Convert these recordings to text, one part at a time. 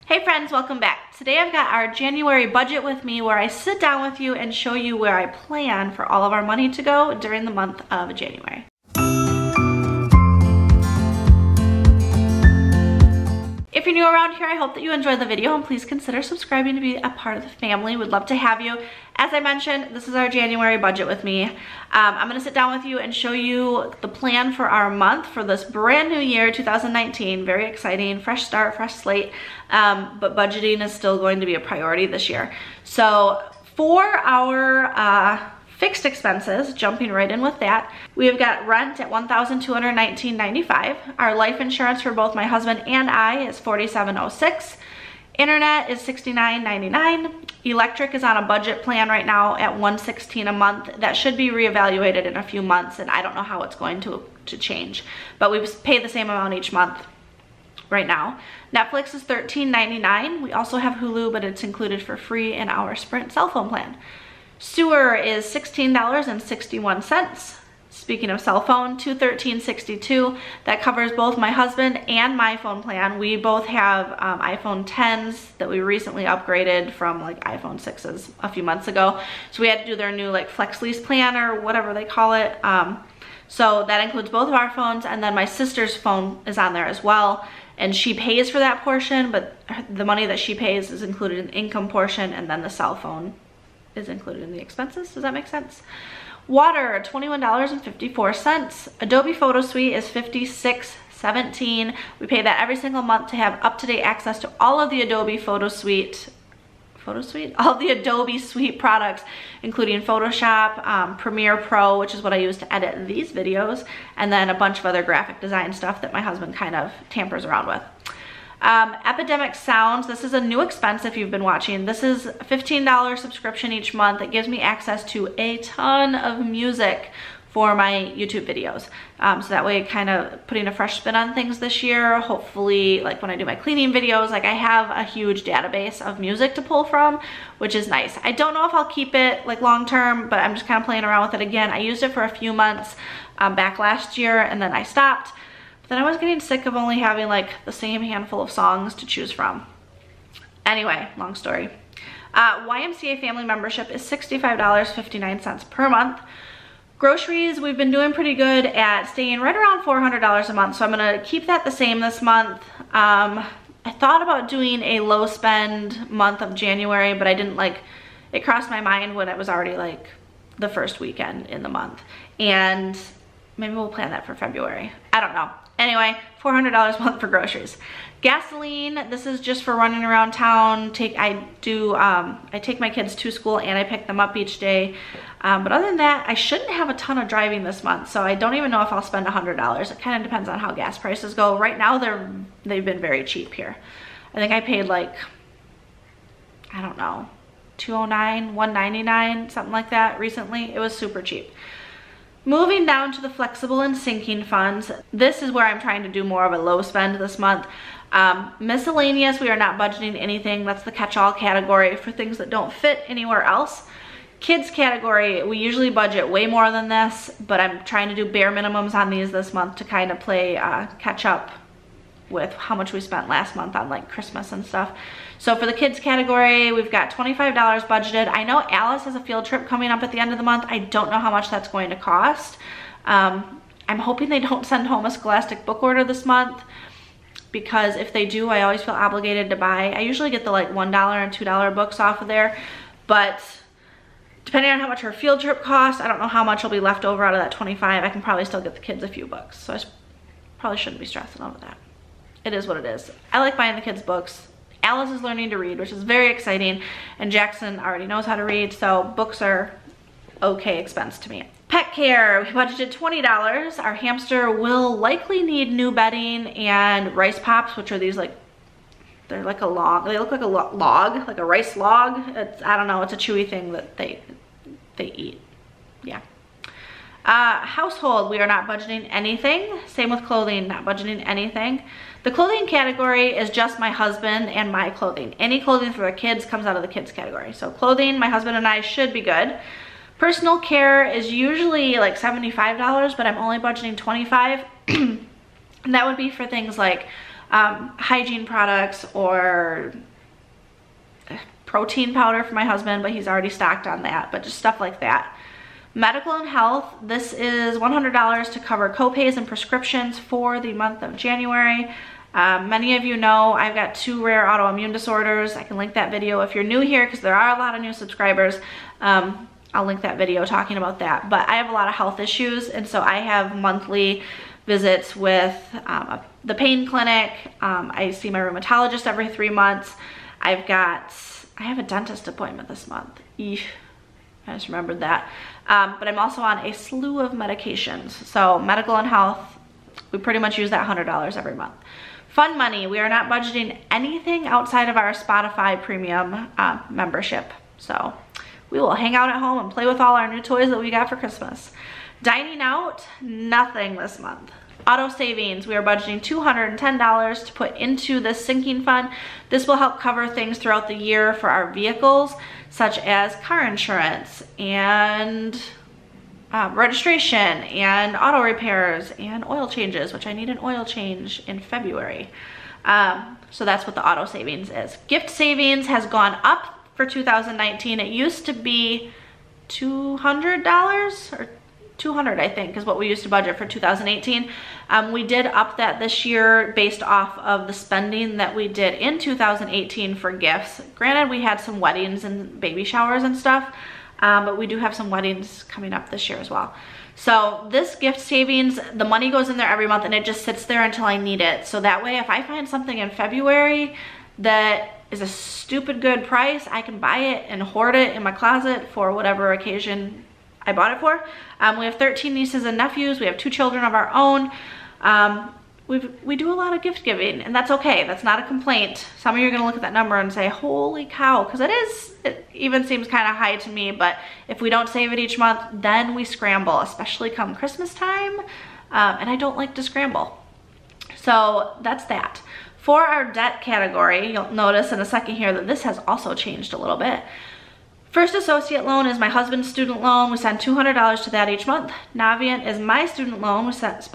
Hey friends, welcome back. Today I've got our January budget with me where I sit down with you and show you where I plan for all of our money to go during the month of January. If you're new around here, I hope that you enjoyed the video and please consider subscribing to be a part of the family. We'd love to have you. As I mentioned, this is our January budget with me. I'm gonna sit down with you and show you the plan for our month for this brand new year, 2019. Very exciting, fresh start, fresh slate, but budgeting is still going to be a priority this year. So for our fixed expenses, jumping right in with that, we have got rent at $1,219.95. Our life insurance for both my husband and I is $47.06. Internet is $69.99. Electric is on a budget plan right now at $116 a month. That should be reevaluated in a few months, and I don't know how it's going to change, but we pay the same amount each month right now. Netflix is $13.99. We also have Hulu, but it's included for free in our Sprint cell phone plan. Sewer is $16.61. Speaking of cell phone, $213.62. That covers both my husband and my phone plan. We both have iPhone 10s that we recently upgraded from like iPhone 6s a few months ago. So we had to do their new like flex lease plan or whatever they call it. So that includes both of our phones, and then my sister's phone is on there as well. And she pays for that portion, but the money that she pays is included in the income portion, and then the cell phone is included in the expenses. Does that make sense? Water, $21.54. Adobe Photo Suite is $56.17. We pay that every single month to have up-to-date access to all of the Adobe Photo Suite, all the Adobe Suite products, including Photoshop, Premiere Pro, which is what I use to edit these videos, and then a bunch of other graphic design stuff that my husband kind of tampers around with. Epidemic Sounds, this is a new expense if you've been watching. This is a $15 subscription each month. It gives me access to a ton of music for my YouTube videos. So that way, kind of putting a fresh spin on things this year. Hopefully, like when I do my cleaning videos, like I have a huge database of music to pull from, which is nice. I don't know if I'll keep it like long term, but I'm just kind of playing around with it again. I used it for a few months back last year, and then I stopped. Then I was getting sick of only having like the same handful of songs to choose from. Anyway, long story. YMCA family membership is $65.59 per month. Groceries, we've been doing pretty good at staying right around $400 a month, so I'm gonna keep that the same this month. I thought about doing a low spend month of January, but I didn't like, it crossed my mind when it was already like the first weekend in the month. And maybe we'll plan that for February. I don't know. Anyway, $400 a month for groceries. Gasoline, this is just for running around town. I take my kids to school and I pick them up each day. But other than that, I shouldn't have a ton of driving this month, so I don't even know if I'll spend $100. It kind of depends on how gas prices go. Right now, they've been very cheap here. I think I paid like, I don't know, $209, $199, something like that recently. It was super cheap. Moving down to the flexible and sinking funds, this is where I'm trying to do more of a low spend this month. Miscellaneous, we are not budgeting anything. That's the catch-all category for things that don't fit anywhere else. Kids category, we usually budget way more than this, but I'm trying to do bare minimums on these this month to kind of play catch up with how much we spent last month on like Christmas and stuff. So for the kids category, we've got $25 budgeted. I know Alice has a field trip coming up at the end of the month. I don't know how much that's going to cost. I'm hoping they don't send home a Scholastic book order this month, because if they do, I always feel obligated to buy. I usually get the like $1 and $2 books off of there, but depending on how much her field trip costs, I don't know how much will be left over out of that 25. I can probably still get the kids a few books, so I probably shouldn't be stressing over that. It is what it is. I like buying the kids books. Alice is learning to read, which is very exciting, and Jackson already knows how to read, so books are okay expense to me. Pet care, we budgeted $20. Our hamster will likely need new bedding and rice pops, which are these like, they're like a log, they look like a log, like a rice log. I don't know, it's a chewy thing that they eat, yeah. Household, we are not budgeting anything. Same with clothing, not budgeting anything. The clothing category is just my husband and my clothing. Any clothing for the kids comes out of the kids category. So clothing, my husband and I should be good. Personal care is usually like $75, but I'm only budgeting $25. And that would be for things like hygiene products or protein powder for my husband, but he's already stocked on that, but just stuff like that. Medical and health, this is $100 to cover copays and prescriptions for the month of January. Many of you know I've got 2 rare autoimmune disorders. I can link that video if you're new here because there are a lot of new subscribers. I'll link that video talking about that. But I have a lot of health issues, and so I have monthly visits with the pain clinic. I see my rheumatologist every 3 months. I have a dentist appointment this month. Eesh. I just remembered that. But I'm also on a slew of medications. So medical and health, we pretty much use that $100 every month. Fun money, we are not budgeting anything outside of our Spotify premium membership. So we will hang out at home and play with all our new toys that we got for Christmas. Dining out, nothing this month. Auto savings, we are budgeting $210 to put into this sinking fund. This will help cover things throughout the year for our vehicles, such as car insurance and registration and auto repairs and oil changes, which I need an oil change in February. So that's what the auto savings is. Gift savings has gone up for 2019. It used to be $200 or $200, I think, is what we used to budget for 2018. We did up that this year based off of the spending that we did in 2018 for gifts. Granted, we had some weddings and baby showers and stuff, but we do have some weddings coming up this year as well. So this gift savings, the money goes in there every month and it just sits there until I need it. So that way, if I find something in February that is a stupid good price, I can buy it and hoard it in my closet for whatever occasion I bought it for. We have 13 nieces and nephews. We have 2 children of our own. We do a lot of gift giving, and that's okay. That's not a complaint. Some of you are gonna look at that number and say, holy cow, because it even seems kind of high to me, but if we don't save it each month, then we scramble, especially come Christmas time, and I don't like to scramble. So that's that. For our debt category, you'll notice in a second here that this has also changed a little bit. First associate loan is my husband's student loan. We send $200 to that each month. Navient is my student loan. We send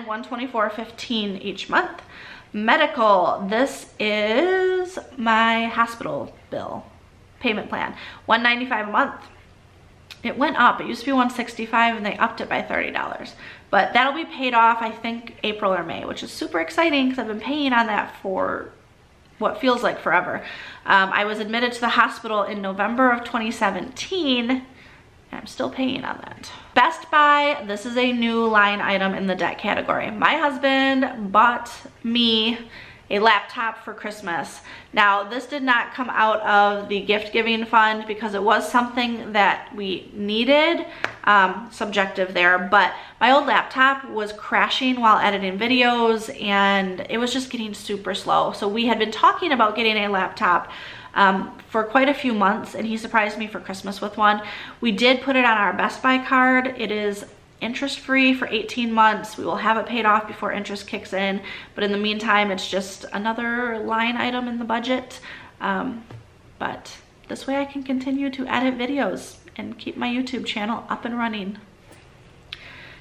$124.15 each month. Medical, this is my hospital bill payment plan, $195 a month. It went up. It used to be $165 and they upped it by $30. But that'll be paid off, I think, April or May, which is super exciting because I've been paying on that for what feels like forever. I was admitted to the hospital in November of 2017, and I'm still paying on that. Best Buy, this is a new line item in the debt category. My husband bought me a laptop for Christmas. Now, this did not come out of the gift giving fund because it was something that we needed, subjective there, but my old laptop was crashing while editing videos and it was just getting super slow. So we had been talking about getting a laptop for quite a few months, and he surprised me for Christmas with one. We did put it on our Best Buy card. It is interest-free for 18 months. We will have it paid off before interest kicks in, but in the meantime, it's just another line item in the budget. But this way I can continue to edit videos and keep my YouTube channel up and running.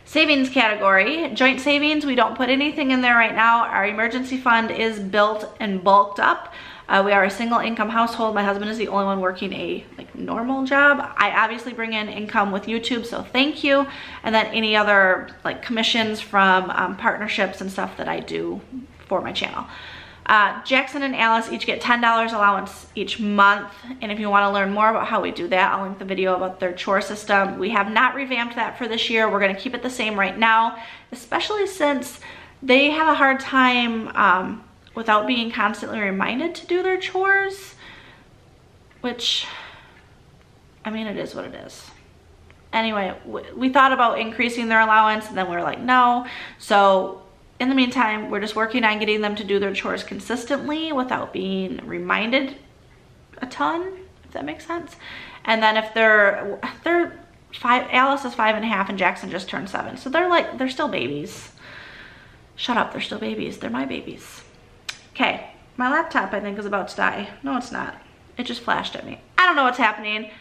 Savings category, joint savings, we don't put anything in there right now. Our emergency fund is built and bulked up. We are a single income household. My husband is the only one working a normal job. I obviously bring in income with YouTube, so thank you. And then any other commissions from partnerships and stuff that I do for my channel. Jackson and Alice each get $10 allowance each month. And if you want to learn more about how we do that, I'll link the video about their chore system. We have not revamped that for this year. We're going to keep it the same right now, especially since they have a hard time without being constantly reminded to do their chores, which, I mean, it is what it is. Anyway, we thought about increasing their allowance, and then we were like, no. So in the meantime, we're just working on getting them to do their chores consistently without being reminded a ton, if that makes sense. And then if they're Alice is 5.5 and Jackson just turned 7. So they're still babies. Shut up, they're still babies. They're my babies. Okay, my laptop I think is about to die. No, it's not. It just flashed at me. I don't know what's happening.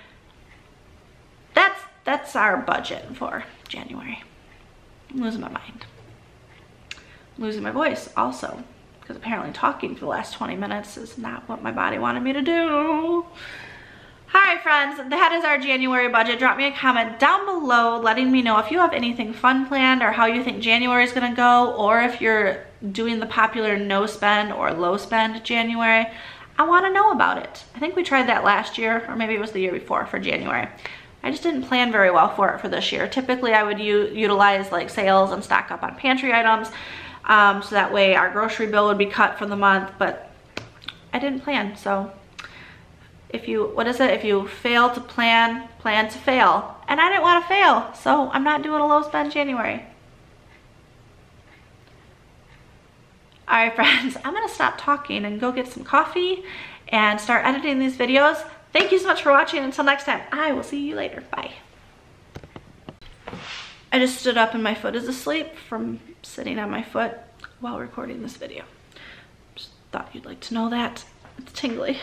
That's our budget for January. I'm losing my mind. losing my voice also, because apparently talking for the last 20 minutes is not what my body wanted me to do. Alright friends, that is our January budget. Drop me a comment down below letting me know if you have anything fun planned or how you think January is going to go, or if you're doing the popular no spend or low spend January. I want to know about it. I think we tried that last year, or maybe it was the year before for January. I just didn't plan very well for it for this year. Typically I would utilize like sales and stock up on pantry items, so that way our grocery bill would be cut for the month, but I didn't plan. So if you fail to plan, plan to fail. And I didn't want to fail, so I'm not doing a low spend January. All right, friends, I'm gonna stop talking and go get some coffee and start editing these videos. Thank you so much for watching. Until next time, I will see you later. Bye. I just stood up and my foot is asleep from sitting on my foot while recording this video. Just thought you'd like to know that. It's tingly.